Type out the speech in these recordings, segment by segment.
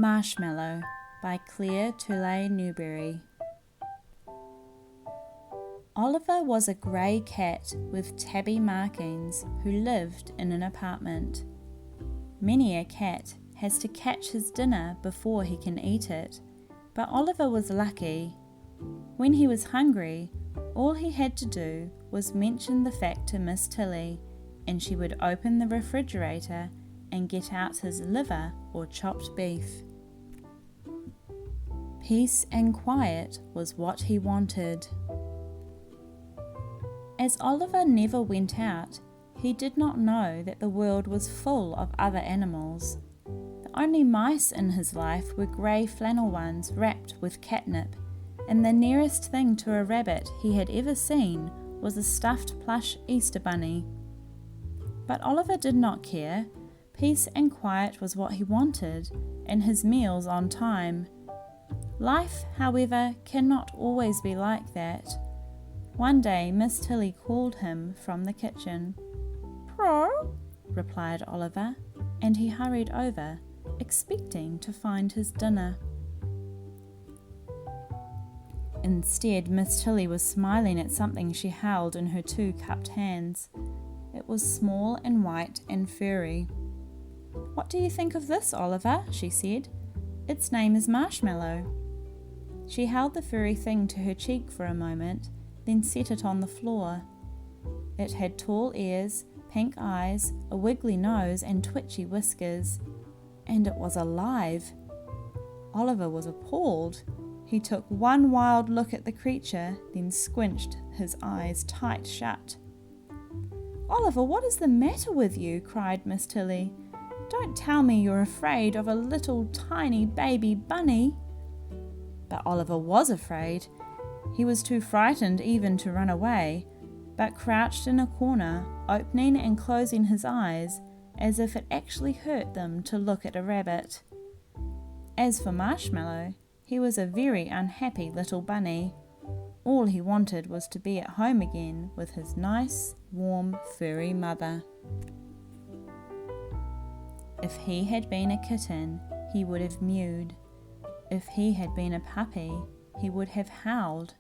Marshmallow by Claire Toulay Newberry. Oliver was a grey cat with tabby markings who lived in an apartment. Many a cat has to catch his dinner before he can eat it, but Oliver was lucky. When he was hungry, all he had to do was mention the fact to Miss Tilly, and she would open the refrigerator and get out his liver or chopped beef. Peace and quiet was what he wanted. As Oliver never went out, he did not know that the world was full of other animals. The only mice in his life were grey flannel ones wrapped with catnip, and the nearest thing to a rabbit he had ever seen was a stuffed plush Easter bunny. But Oliver did not care. Peace and quiet was what he wanted, and his meals on time. Life, however, cannot always be like that. One day Miss Tilly called him from the kitchen. "Pro," replied Oliver, and he hurried over, expecting to find his dinner. Instead, Miss Tilly was smiling at something she held in her two cupped hands. It was small and white and furry. "What do you think of this, Oliver?" she said. "Its name is Marshmallow." She held the furry thing to her cheek for a moment, then set it on the floor. It had tall ears, pink eyes, a wiggly nose and twitchy whiskers. And it was alive. Oliver was appalled. He took one wild look at the creature, then squinched his eyes tight shut. "Oliver, what is the matter with you?" cried Miss Tilly. "Don't tell me you're afraid of a little tiny baby bunny." But Oliver was afraid. He was too frightened even to run away, but crouched in a corner, opening and closing his eyes, as if it actually hurt them to look at a rabbit. As for Marshmallow, he was a very unhappy little bunny. All he wanted was to be at home again with his nice, warm, furry mother. If he had been a kitten, he would have mewed. If he had been a puppy, he would have howled.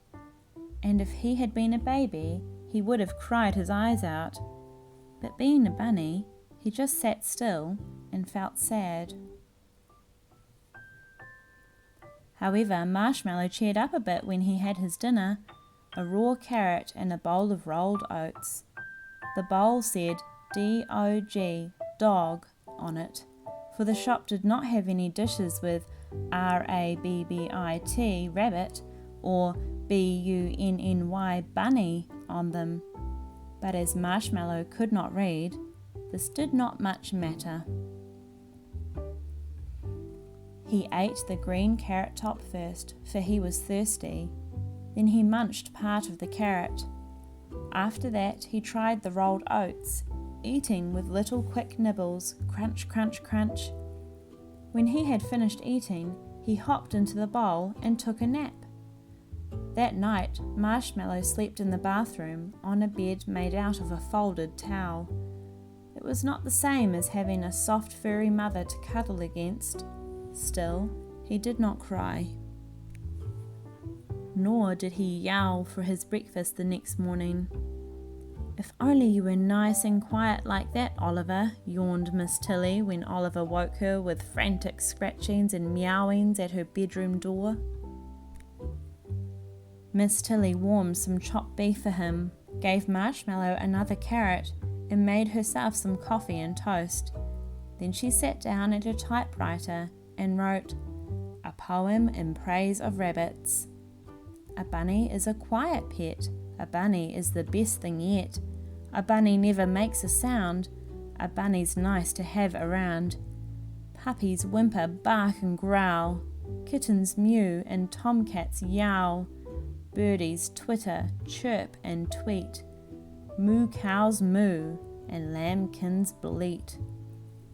And if he had been a baby, he would have cried his eyes out. But being a bunny, he just sat still and felt sad. However, Marshmallow cheered up a bit when he had his dinner, a raw carrot and a bowl of rolled oats. The bowl said D-O-G, dog, on it, for the shop did not have any dishes with R-A-B-B-I-T, rabbit, or B-U-N-N-Y, bunny, on them. But as Marshmallow could not read, this did not much matter. He ate the green carrot top first, for he was thirsty. Then he munched part of the carrot. After that he tried the rolled oats, eating with little quick nibbles, crunch, crunch, crunch. When he had finished eating, he hopped into the bowl and took a nap. That night, Marshmallow slept in the bathroom on a bed made out of a folded towel. It was not the same as having a soft furry mother to cuddle against. Still, he did not cry. Nor did he yowl for his breakfast the next morning. "If only you were nice and quiet like that, Oliver," yawned Miss Tilly when Oliver woke her with frantic scratchings and meowings at her bedroom door. Miss Tilly warmed some chopped beef for him, gave Marshmallow another carrot, and made herself some coffee and toast. Then she sat down at her typewriter and wrote, "A poem in praise of rabbits. A bunny is a quiet pet. A bunny is the best thing yet. A bunny never makes a sound. A bunny's nice to have around. Puppies whimper, bark and growl. Kittens mew and tomcats yowl. Birdies twitter, chirp and tweet. Moo cows moo and lambkins bleat.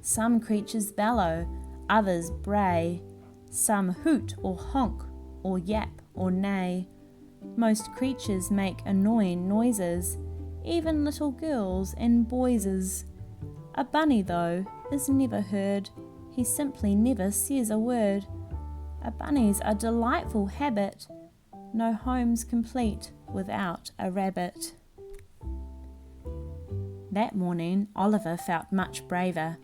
Some creatures bellow, others bray. Some hoot or honk or yap or neigh. Most creatures make annoying noises, even little girls and boyses. A bunny, though, is never heard. He simply never says a word. A bunny's a delightful habit. No home's complete without a rabbit. That morning, Oliver felt much braver.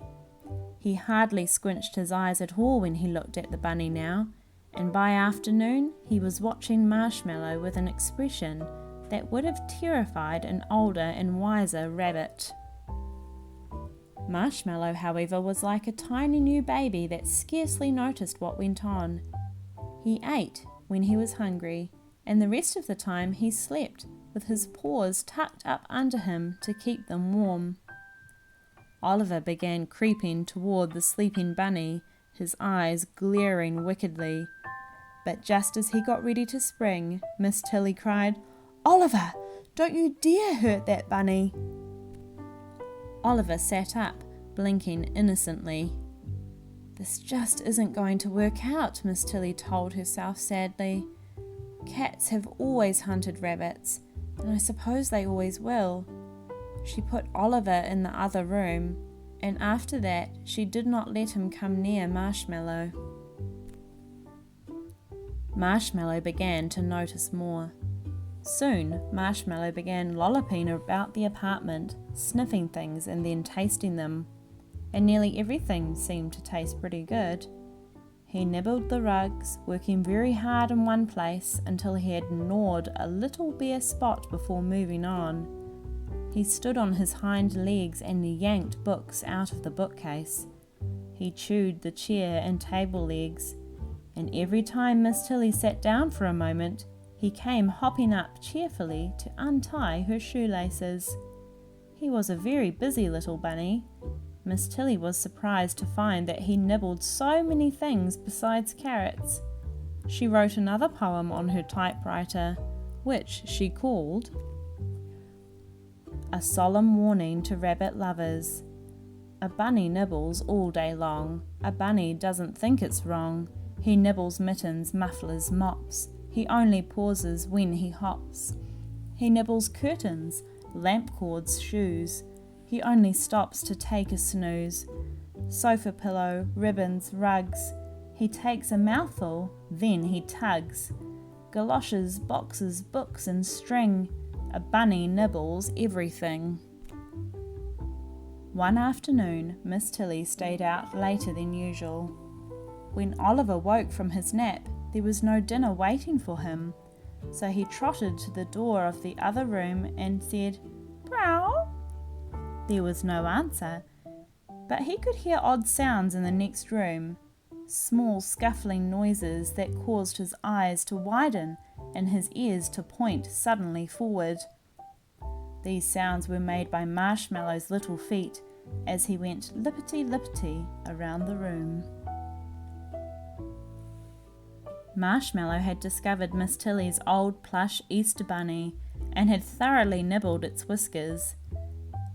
He hardly squinched his eyes at all when he looked at the bunny now, and by afternoon he was watching Marshmallow with an expression that would have terrified an older and wiser rabbit. Marshmallow, however, was like a tiny new baby that scarcely noticed what went on. He ate when he was hungry, and the rest of the time he slept with his paws tucked up under him to keep them warm. Oliver began creeping toward the sleeping bunny, his eyes glaring wickedly. But just as he got ready to spring, Miss Tilly cried, "Oliver, don't you dare hurt that bunny!" Oliver sat up, blinking innocently. "This just isn't going to work out," Miss Tilly told herself sadly. "Cats have always hunted rabbits, and I suppose they always will." She put Oliver in the other room, and after that she did not let him come near Marshmallow. Marshmallow began to notice more. Soon, Marshmallow began lolloping about the apartment, sniffing things and then tasting them, and nearly everything seemed to taste pretty good. He nibbled the rugs, working very hard in one place until he had gnawed a little bare spot before moving on. He stood on his hind legs and yanked books out of the bookcase. He chewed the chair and table legs, and every time Miss Tilly sat down for a moment, he came hopping up cheerfully to untie her shoelaces. He was a very busy little bunny. Miss Tilly was surprised to find that he nibbled so many things besides carrots. She wrote another poem on her typewriter, which she called A Solemn Warning to Rabbit Lovers. A bunny nibbles all day long. A bunny doesn't think it's wrong. He nibbles mittens, mufflers, mops. He only pauses when he hops. He nibbles curtains, lamp cords, shoes. He only stops to take a snooze. Sofa pillow, ribbons, rugs. He takes a mouthful, then he tugs. Galoshes, boxes, books and string. A bunny nibbles everything. One afternoon, Miss Tilly stayed out later than usual. When Oliver woke from his nap, there was no dinner waiting for him, so he trotted to the door of the other room and said, "Prow." There was no answer, but he could hear odd sounds in the next room, small scuffling noises that caused his eyes to widen and his ears to point suddenly forward. These sounds were made by Marshmallow's little feet as he went lippity-lippity around the room. Marshmallow had discovered Miss Tilly's old plush Easter bunny and had thoroughly nibbled its whiskers.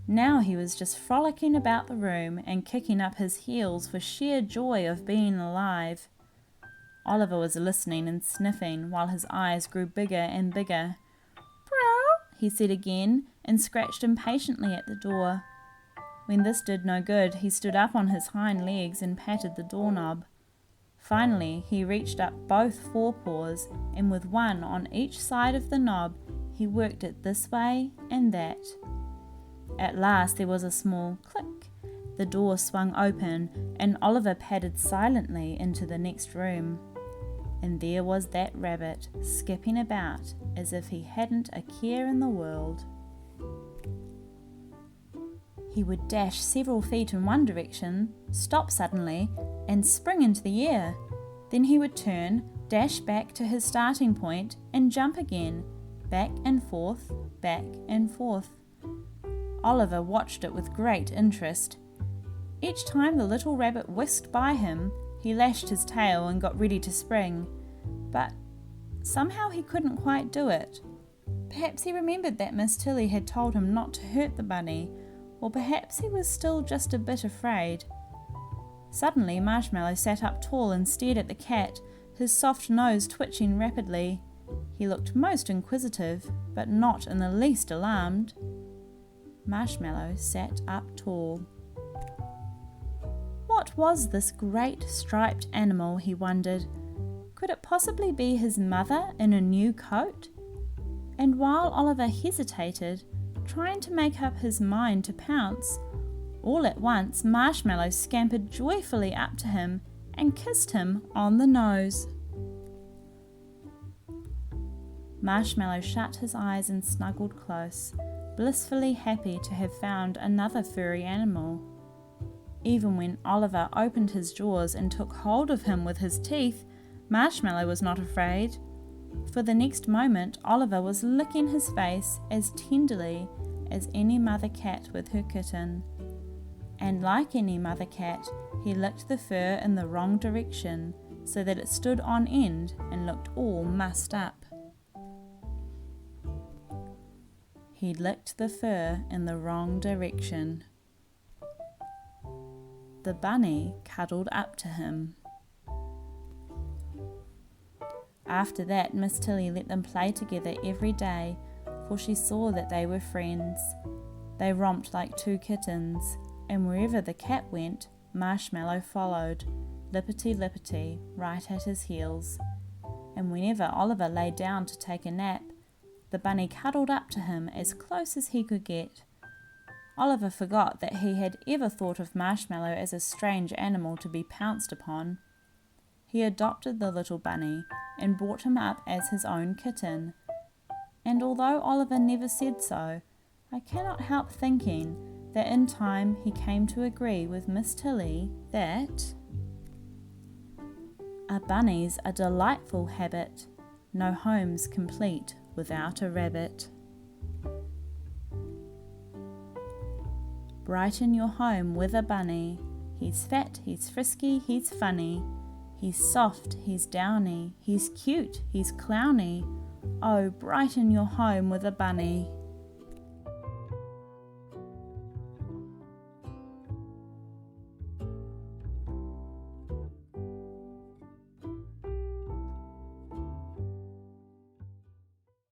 Now he was just frolicking about the room and kicking up his heels for sheer joy of being alive. Oliver was listening and sniffing while his eyes grew bigger and bigger. "Prow," he said again, and scratched impatiently at the door. When this did no good, he stood up on his hind legs and patted the doorknob. Finally, he reached up both forepaws, and with one on each side of the knob, he worked it this way and that. At last there was a small click. The door swung open, and Oliver padded silently into the next room. And there was that rabbit, skipping about as if he hadn't a care in the world. He would dash several feet in one direction, stop suddenly, and spring into the air. Then he would turn, dash back to his starting point, and jump again, back and forth, back and forth. Oliver watched it with great interest. Each time the little rabbit whisked by him, he lashed his tail and got ready to spring. But somehow he couldn't quite do it. Perhaps he remembered that Miss Tilly had told him not to hurt the bunny, or perhaps he was still just a bit afraid. Suddenly Marshmallow sat up tall and stared at the cat, his soft nose twitching rapidly. He looked most inquisitive, but not in the least alarmed. Marshmallow sat up tall. What was this great striped animal, he wondered? Could it possibly be his mother in a new coat? And while Oliver hesitated, trying to make up his mind to pounce, all at once Marshmallow scampered joyfully up to him and kissed him on the nose. Marshmallow shut his eyes and snuggled close, blissfully happy to have found another furry animal. Even when Oliver opened his jaws and took hold of him with his teeth, Marshmallow was not afraid. For the next moment, Oliver was licking his face as tenderly as any mother cat with her kitten. And like any mother cat, he licked the fur in the wrong direction so that it stood on end and looked all mussed up. He licked the fur in the wrong direction. The bunny cuddled up to him. After that, Miss Tilly let them play together every day, for she saw that they were friends. They romped like two kittens, and wherever the cat went, Marshmallow followed, lippity-lippity, right at his heels. And whenever Oliver lay down to take a nap, the bunny cuddled up to him as close as he could get. Oliver forgot that he had ever thought of Marshmallow as a strange animal to be pounced upon. He adopted the little bunny and brought him up as his own kitten. And although Oliver never said so, I cannot help thinking that in time he came to agree with Miss Tilly that a bunny's a delightful habit, no home's complete without a rabbit. Brighten your home with a bunny. He's fat, he's frisky, he's funny. He's soft, he's downy, he's cute, he's clowny. Oh, brighten your home with a bunny.